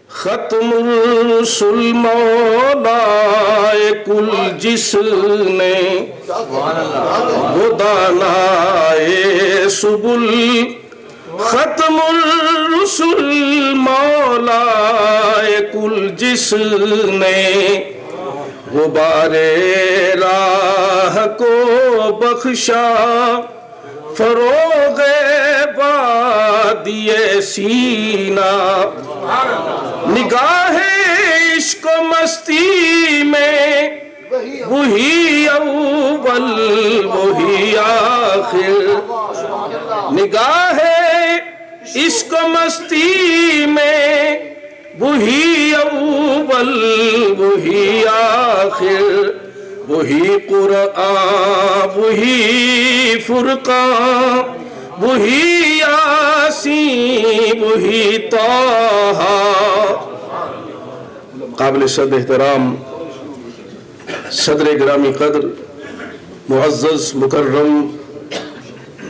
ختم الرسل مولائے کل جس نے وہ دانائے سبل ختم الرسل مولائے کل جس نے غبار راہ کو بخشا فروغ وادی سینا نگاہ عشق و مستی میں وہی اول وہی آخر نگاہ عشق و مستی میں وہی اول وہی آخر وہی قرآن وہی فرقان وہی یاسین وہی طٰہٰ۔ قابل صد احترام صدر گرامی قدر معزز مکرم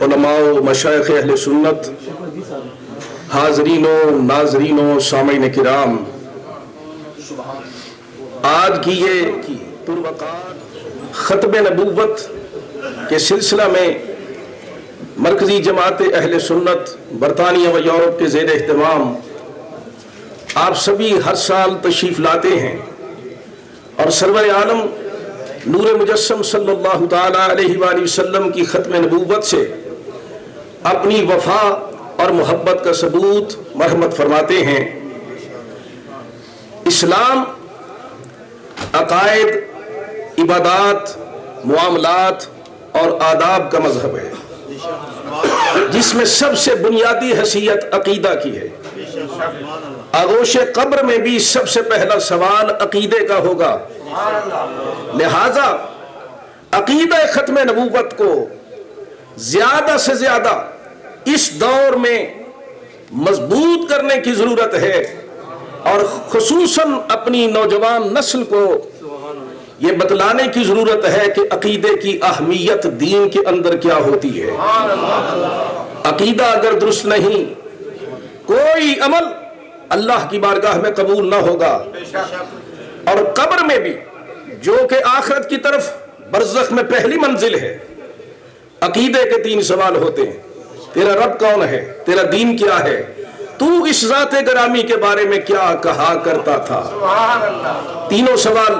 علماء و مشائخ اہل سنت، حاضرین و ناظرین و سامعین کرام، آج کی یہ پروقار ختم نبوت کے سلسلہ میں مرکزی جماعت اہل سنت برطانیہ و یورپ کے زیر اہتمام آپ سبھی ہر سال تشریف لاتے ہیں اور سرور عالم نور مجسم صلی اللہ تعالیٰ علیہ وآلہ وسلم کی ختم نبوت سے اپنی وفا اور محبت کا ثبوت مرحمت فرماتے ہیں۔ اسلام عقائد، عبادات، معاملات اور آداب کا مذہب ہے جس میں سب سے بنیادی حیثیت عقیدہ کی ہے۔ آغوش قبر میں بھی سب سے پہلا سوال عقیدے کا ہوگا، لہذا عقیدہ ختم نبوت کو زیادہ سے زیادہ اس دور میں مضبوط کرنے کی ضرورت ہے اور خصوصاً اپنی نوجوان نسل کو یہ بتلانے کی ضرورت ہے کہ عقیدے کی اہمیت دین کے اندر کیا ہوتی ہے۔ عقیدہ اگر درست نہیں، کوئی عمل اللہ کی بارگاہ میں قبول نہ ہوگا، اور قبر میں بھی جو کہ آخرت کی طرف برزخ میں پہلی منزل ہے، عقیدے کے 3 سوال ہوتے ہیں۔ تیرا رب کون ہے؟ تیرا دین کیا ہے؟ تو اس ذات گرامی کے بارے میں کیا کہا کرتا تھا؟ تینوں سوال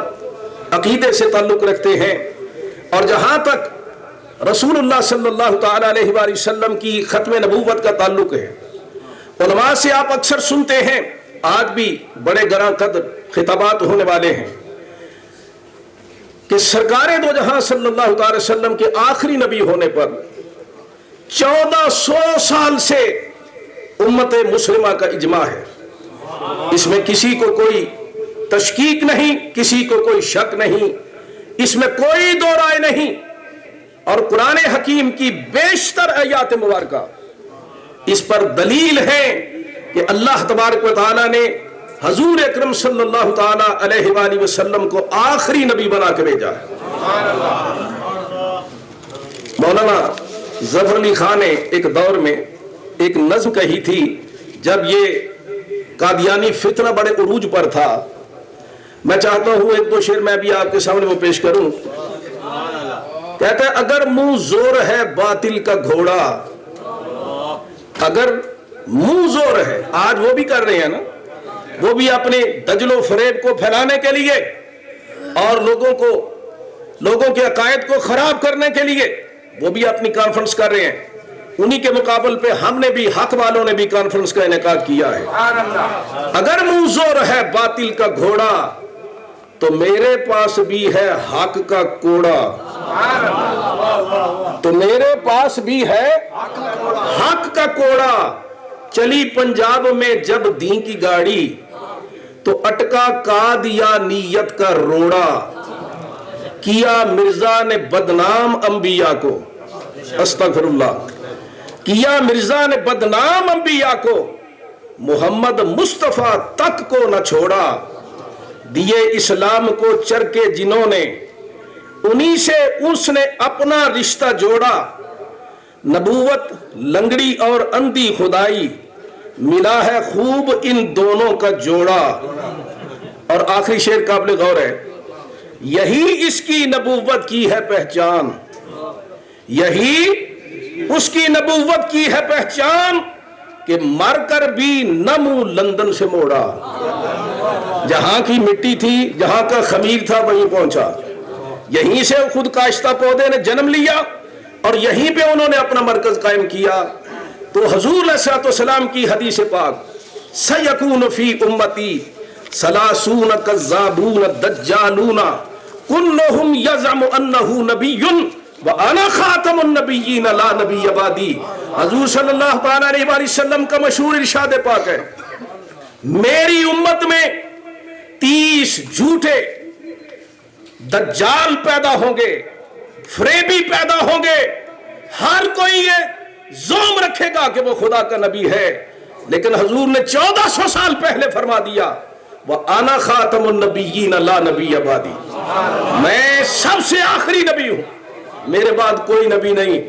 عقیدے سے تعلق رکھتے ہیں۔ اور جہاں تک رسول اللہ صلی اللہ تعالیٰ علیہ وآلہ وسلم کی ختم نبوت کا تعلق ہے، علماء سے آپ اکثر سنتے ہیں، آج بھی بڑے گراں قدر خطابات ہونے والے ہیں کہ سرکار دو جہاں صلی اللہ تعالی وسلم کے آخری نبی ہونے پر 1400 سال سے امت مسلمہ کا اجماع ہے، اس میں کسی کو کوئی تشکیک نہیں، کسی کو کوئی شک نہیں، اس میں کوئی دو رائے نہیں، اور قرآن حکیم کی بیشتر آیات مبارکہ اس پر دلیل ہے کہ اللہ تبارک و تعالیٰ نے حضور اکرم صلی اللہ تعالیٰ علیہ وآلہ وسلم کو آخری نبی بنا کے بھیجا ہے۔ مولانا ظفر علی خان نے ایک دور میں ایک نظم کہی تھی، جب یہ قادیانی فتنہ بڑے عروج پر تھا۔ میں چاہتا ہوں 1-2 شعر میں بھی آپ کے سامنے وہ پیش کروں۔ کہتا ہے، اگر منہ زور ہے باطل کا گھوڑا، اگر منہ زور ہے، آج وہ بھی کر رہے ہیں نا، وہ بھی اپنے دجل و فریب کو پھیلانے کے لیے اور لوگوں کے عقائد کو خراب کرنے کے لیے وہ بھی اپنی کانفرنس کر رہے ہیں۔ انہی کے مقابل پہ ہم نے بھی، حق والوں نے بھی کانفرنس کا انعقاد کیا ہے۔ اگر منہ زور ہے باطل کا گھوڑا تو میرے پاس بھی ہے حق کا کوڑا، تو میرے پاس بھی ہے حق کا کوڑا۔ چلی پنجاب میں جب دین کی گاڑی تو اٹکا قادیانیت کا روڑا، کیا مرزا نے بدنام انبیاء کو، استغفر اللہ، کیا مرزا نے بدنام انبیاء کو، محمد مصطفیٰ تک کو نہ چھوڑا، دیے اسلام کو چرکے جنہوں نے، انہی سے اس نے اپنا رشتہ جوڑا، نبوت لنگڑی اور اندھی خدائی، ملا ہے خوب ان دونوں کا جوڑا. اور آخری شعر قابل غور ہے, یہی اس کی نبوت کی ہے پہچان, یہی اس کی نبوت کی ہے پہچان کہ مر کر بھی نہ منہ لندن سے موڑا. جہاں کی مٹی تھی, جہاں کا خمیر تھا, وہیں پہنچا. یہیں سے خود کاشتہ پودے نے جنم لیا اور یہیں پہ انہوں نے اپنا مرکز قائم کیا. تو حضور علیہ الصلوۃ والسلام کی حدیث پاک, سَيَكُونُ فِي أُمَّتِي ثَلَاثُونَ كَذَّابُونَ دَجَّالُونَ كُلُّهُمْ يَزْعُمُ أَنَّهُ نَبِيٌّ وَأَنَا خَاتَمُ النَّبِيِّينَ لَا نَبِيَّ بَعْدِي. حضور صلی اللہ علیہ وسلم کا مشہور ارشاد پاک ہے, میری امت میں 30 جھوٹے دجال پیدا ہوں گے, فریبی پیدا ہوں گے. ہر کوئی یہ زوم رکھے گا کہ وہ خدا کا نبی ہے, لیکن حضور نے 1400 سال پہلے فرما دیا, وَأَنَا خَاتَمُ النَّبِيِّينَ لَا نَبِيَّ بَعْدِي, میں سب سے آخری نبی ہوں, میرے بعد کوئی نبی نہیں.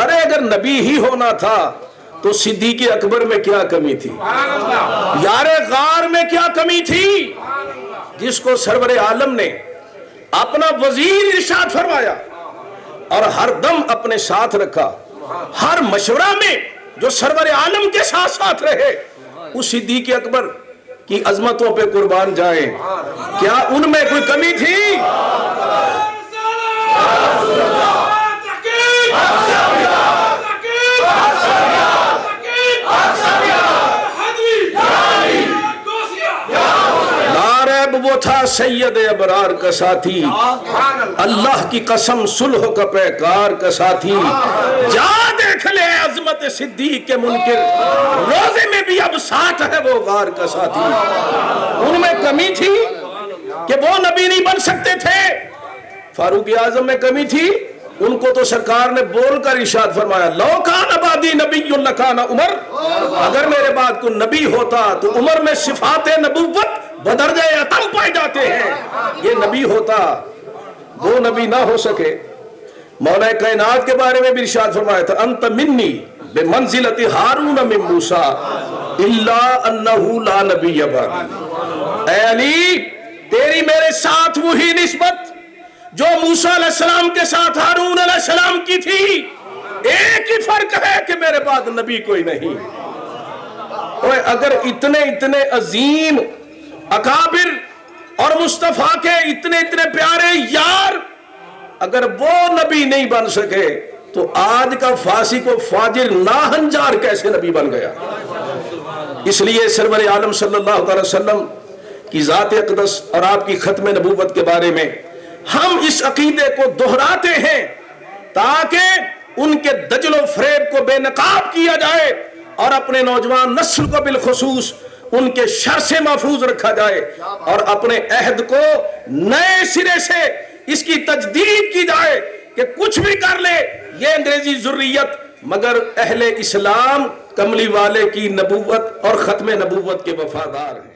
ارے اگر نبی ہی ہونا تھا تو صدیق اکبر میں کیا کمی تھی, یار غار میں کیا کمی تھی, جس کو سرور عالم نے اپنا وزیر ارشاد فرمایا اور ہر دم اپنے ساتھ رکھا, ہر مشورہ میں جو سرور عالم کے ساتھ ساتھ رہے. اس صدیق اکبر کی عظمتوں پہ قربان جائیں, کیا ان میں کوئی کمی تھی؟ وہ تھا سید ابرار کا ساتھی, اللہ کی قسم صلح کا پیکار کا ساتھی. جا دیکھ لے عظمت صدیق کے منکر, روزے میں بھی اب ساتھ ہے وہ غار کا ساتھی. ان میں کمی تھی کہ وہ نبی نہیں بن سکتے تھے. فاروق اعظم میں کمی تھی, ان کو تو سرکار نے بول کر ارشاد فرمایا, لو کان بعدی نبی لکان عمر, اگر میرے بعد کوئی نبی ہوتا تو عمر میں صفات نبوت بدرجہ اتم پائے جاتے ہیں. یہ نبی ہوتا, وہ نبی نہ ہو سکے. مولا کائنات کے بارے میں بھی ارشاد فرمایا تھا, انت منی بمنزلت ہارون من موسیٰ الا انہ لا نبی بعدی. اے علی, تیری میرے ساتھ وہی نسبت جو موسیٰ علیہ السلام کے ساتھ ہارون علیہ السلام کی تھی. ایک ہی فرق ہے کہ میرے بعد نبی کوئی نہیں. اگر اتنے عظیم اکابر اور مصطفیٰ کے اتنے پیارے یار اگر وہ نبی نہیں بن سکے تو آج کا فاسق و فاجر ناہنجار کیسے نبی بن گیا؟ اس لیے سرور عالم صلی اللہ علیہ وسلم کی ذات اقدس اور آپ کی ختم نبوت کے بارے میں ہم اس عقیدے کو دہراتے ہیں تاکہ ان کے دجل و فریب کو بے نقاب کیا جائے اور اپنے نوجوان نسل کو بالخصوص ان کے شر سے محفوظ رکھا جائے, اور اپنے عہد کو نئے سرے سے اس کی تجدید کی جائے کہ کچھ بھی کر لے یہ انگریزی ذریت مگر اہل اسلام کملی والے کی نبوت اور ختم نبوت کے وفادار ہیں.